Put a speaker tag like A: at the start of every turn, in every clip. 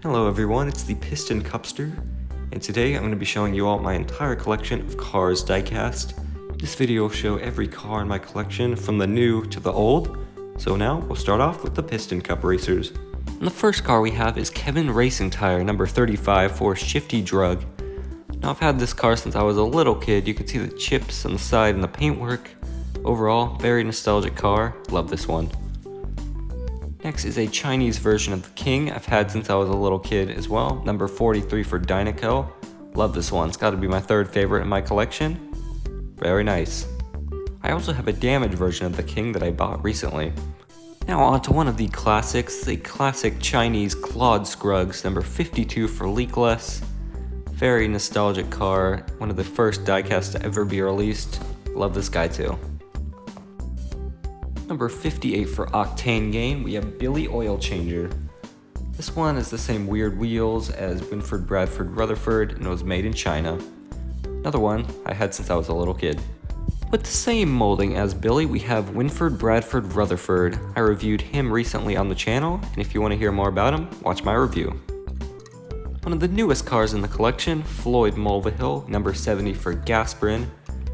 A: Hello everyone, it's the Piston Cupster, and today I'm going to be showing you all my entire collection of Cars Diecast. This video will show every car in my collection from the new to the old. So now we'll start off with the Piston Cup racers. And the first car we have is Kevin Racing Tire number 35 for Shifty Drug. Now I've had this car since I was a little kid. You can see the chips on the side and the paintwork. Overall, very nostalgic car. Love this one. Next is a Chinese version of the King I've had since I was a little kid as well. Number 43 for Dynaco. Love this one. It's got to be my third favorite in my collection. Very nice. I also have a damaged version of the King that I bought recently. Now on to one of the classics, the classic Chinese Claude Scruggs, number 52 for Leakless. Very nostalgic car, one of the first diecasts to ever be released. Love this guy too. Number 58 for Octane Gain, we have Billy Oil Changer. This one is the same weird wheels as Winford Bradford Rutherford and it was made in China. Another one I had since I was a little kid. With the same molding as Billy, we have Winford Bradford Rutherford. I reviewed him recently on the channel, and if you want to hear more about him, watch my review. One of the newest cars in the collection, Floyd Mulvihill, number 70 for Gasprin.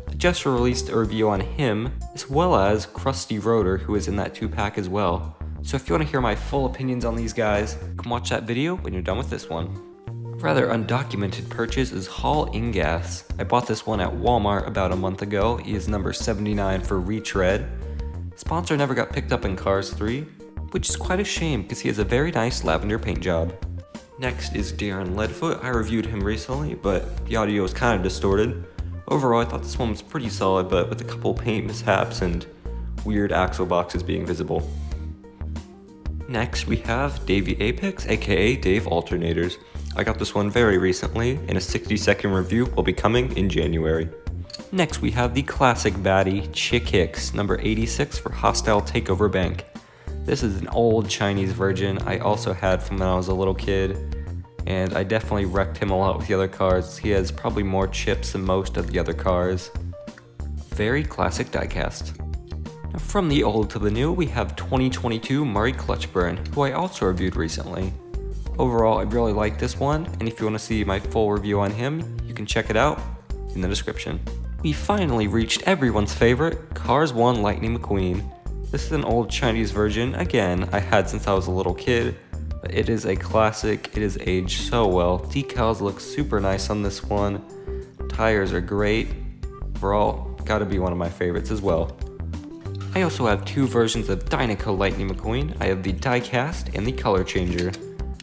A: I just released a review on him, as well as Krusty Rotor, who is in that 2-pack as well. So if you want to hear my full opinions on these guys, you can watch that video when you're done with this one. A rather undocumented purchase is Hall Ingas. I bought this one at Walmart about a month ago. He is number 79 for Retread. Sponsor never got picked up in Cars 3, which is quite a shame because he has a very nice lavender paint job. Next is Darren Leadfoot. I reviewed him recently, but the audio is kind of distorted. Overall, I thought this one was pretty solid, but with a couple paint mishaps and weird axle boxes being visible. Next, we have Davey Apex, aka Dave Alternators. I got this one very recently, and a 60-second review will be coming in January. Next, we have the classic baddie, Chick Hicks, number 86 for Hostile Takeover Bank. This is an old Chinese version I also had from when I was a little kid, and I definitely wrecked him a lot with the other cars. He has probably more chips than most of the other cars. Very classic diecast. Now from the old to the new, we have 2022 Murray Clutchburn, who I also reviewed recently. Overall, I really like this one, and if you want to see my full review on him, you can check it out in the description. We finally reached everyone's favorite, Cars 1 Lightning McQueen. This is an old Chinese version, again, I had since I was a little kid. But it is a classic, it is aged so well. Decals look super nice on this one. Tires are great. Overall, gotta be one of my favorites as well. I also have two versions of Dynaco Lightning McQueen. I have the diecast and the color changer.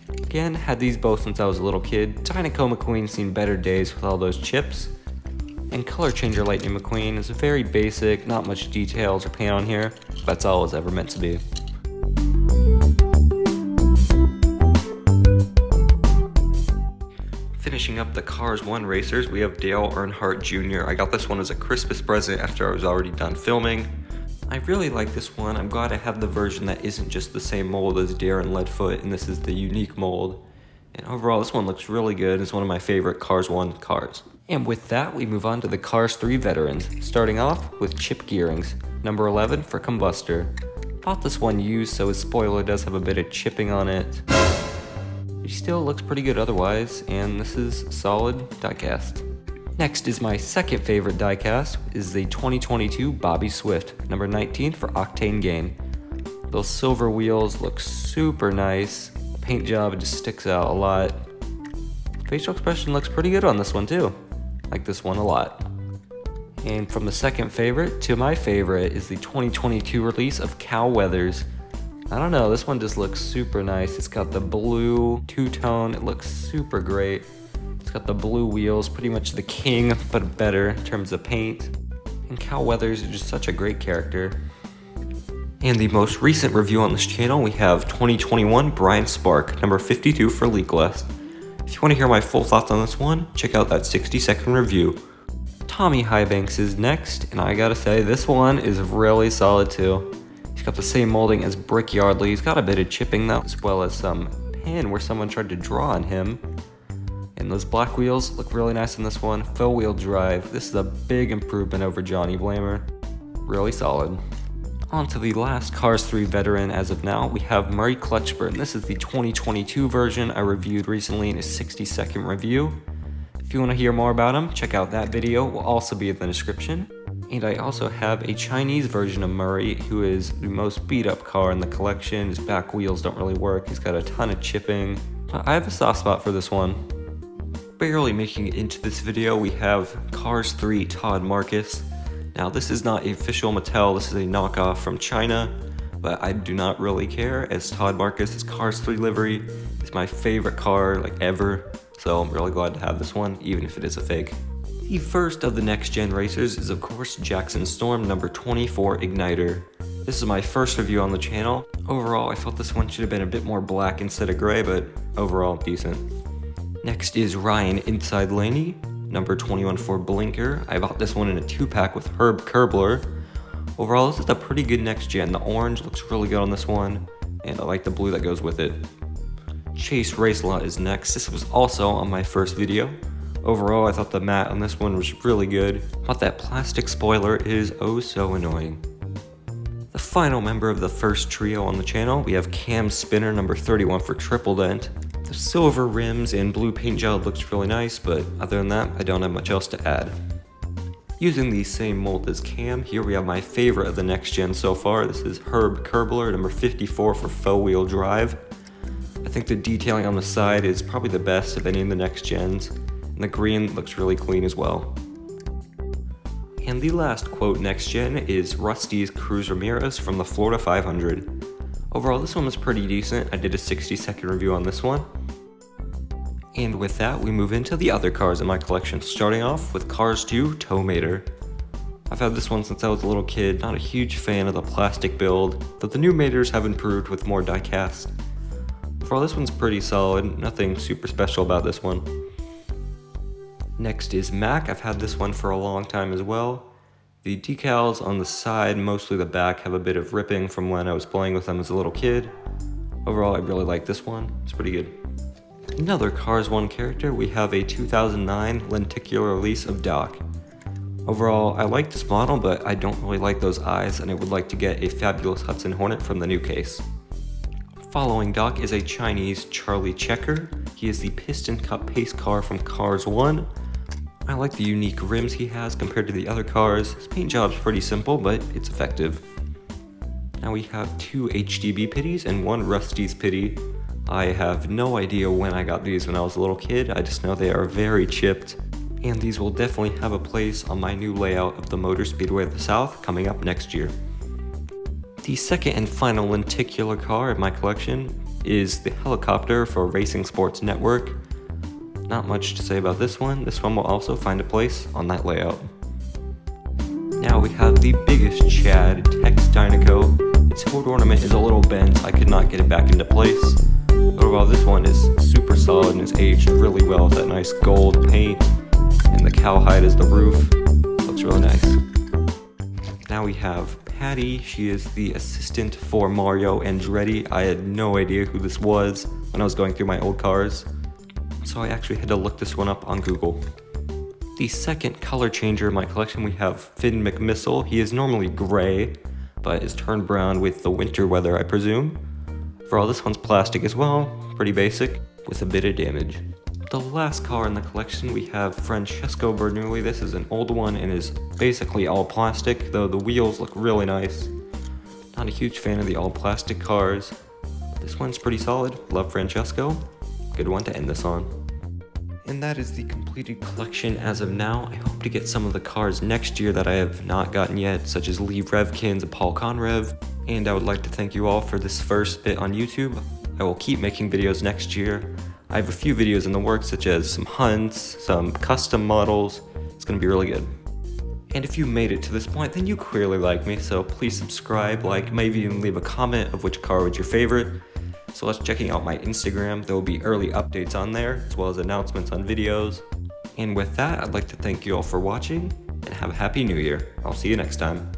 A: Again, had these both since I was a little kid. Dynaco McQueen's seen better days with all those chips. And color changer Lightning McQueen is very basic, not much details or paint on here. That's all it was ever meant to be. Finishing up the Cars 1 racers, we have Dale Earnhardt Jr. I got this one as a Christmas present after I was already done filming. I really like this one. I'm glad I have the version that isn't just the same mold as Darren Leadfoot, and this is the unique mold. And overall, this one looks really good. It's one of my favorite Cars 1 cars. And with that, we move on to the Cars 3 veterans, starting off with Chip Gearings, number 11 for Combustor. Bought this one used, so his spoiler does have a bit of chipping on it. He still looks pretty good otherwise, and this is solid diecast. Next is my second favorite diecast, is the 2022 Bobby Swift, number 19 for Octane Gain. Those silver wheels look super nice. The paint job just sticks out a lot. Facial expression looks pretty good on this one too. Like this one a lot. And from the second favorite to my favorite is the 2022 release of Cal Weathers. I don't know, this one just looks super nice. It's got the blue two-tone, it looks super great. It's got the blue wheels, pretty much the King, but better in terms of paint. And Cal Weathers is just such a great character. And the most recent review on this channel, we have 2021 Brian Spark, number 52 for Leakless. If you want to hear my full thoughts on this one, check out that 60-second review. Tommy Highbanks is next, and I gotta say, this one is really solid too. He's got the same molding as Brick Yardley. He's got a bit of chipping though, as well as some pen where someone tried to draw on him. And those black wheels look really nice in this one. Full wheel drive. This is a big improvement over Johnny Blamer. Really solid. On to the last Cars 3 veteran as of now, we have Murray Clutchburn. This is the 2022 version I reviewed recently in a 60-second review. If you want to hear more about him, check out that video, will also be in the description. And I also have a Chinese version of Murray, who is the most beat up car in the collection. His back wheels don't really work, he's got a ton of chipping. I have a soft spot for this one. Barely making it into this video, we have Cars 3 Todd Marcus. Now this is not official Mattel, this is a knockoff from China, but I do not really care, as Todd Marcus' Cars 3 livery is my favorite car ever, so I'm really glad to have this one, even if it is a fake. The first of the next gen racers is of course Jackson Storm number 24 Igniter. This is my first review on the channel. Overall, I felt this one should have been a bit more black instead of gray, but overall decent. Next is Ryan Inside Laney, number 21 for Blinker. I bought this one in a 2-pack with Herb Kerbler. Overall, this is a pretty good next gen. The orange looks really good on this one, and I like the blue that goes with it. Chase Racelot is next. This was also on my first video. Overall, I thought the matte on this one was really good, but that plastic spoiler is oh so annoying. The final member of the first trio on the channel, we have Cam Spinner number 31 for Triple Dent. The silver rims and blue paint job looks really nice, but other than that, I don't have much else to add. Using the same mold as Cam, here we have my favorite of the next gen so far. This is Herb Kerbler, number 54 for Faux Wheel Drive. I think the detailing on the side is probably the best of any of the next gens, and the green looks really clean as well. And the last quote next gen is Rusty's Cruz Ramirez from the Florida 500. Overall, this one was pretty decent. I did a 60-second review on this one. And with that, we move into the other cars in my collection, starting off with Cars 2 Tow-Mater. I've had this one since I was a little kid, not a huge fan of the plastic build, though the new Maters have improved with more die-cast. Overall, this one's pretty solid, nothing super special about this one. Next is Mac. I've had this one for a long time as well. The decals on the side, mostly the back, have a bit of ripping from when I was playing with them as a little kid. Overall, I really like this one, it's pretty good. Another Cars 1 character, we have a 2009 lenticular release of Doc. Overall, I like this model, but I don't really like those eyes, and I would like to get a Fabulous Hudson Hornet from the new case. Following Doc is a Chinese Charlie Checker. He is the Piston Cup pace car from Cars 1. I like the unique rims he has compared to the other cars. His paint job's pretty simple, but it's effective. Now we have 2 HDB pitties and 1 Rusty's pitty. I have no idea when I got these when I was a little kid, I just know they are very chipped, and these will definitely have a place on my new layout of the Motor Speedway of the South coming up next year. The second and final lenticular car in my collection is the helicopter for Racing Sports Network. Not much to say about this one will also find a place on that layout. Now we have the biggest Chad, Tex Dynaco. Its hood ornament is a little bent, I could not get it back into place. Overall, this one is super solid and is aged really well with that nice gold paint, and the cowhide is the roof. Looks really nice. Now we have Patty. She is the assistant for Mario Andretti. I had no idea who this was when I was going through my old cars, so I actually had to look this one up on Google. The second color changer in my collection, we have Finn McMissile. He is normally gray, but is turned brown with the winter weather, I presume. For all, this one's plastic as well, pretty basic, with a bit of damage. The last car in the collection, we have Francesco Bernoulli. This is an old one and is basically all plastic, though the wheels look really nice. Not a huge fan of the all plastic cars. This one's pretty solid, love Francesco. Good one to end this on. And that is the completed collection as of now. I hope to get some of the cars next year that I have not gotten yet, such as Lee Revkins and Paul Conrev. And I would like to thank you all for this first bit on YouTube. I will keep making videos next year. I have a few videos in the works, such as some hunts, some custom models. It's going to be really good. And if you made it to this point, then you clearly like me, so please subscribe, like, maybe even leave a comment of which car was your favorite. So let's checking out my Instagram. There will be early updates on there, as well as announcements on videos. And with that, I'd like to thank you all for watching, and have a happy new year. I'll see you next time.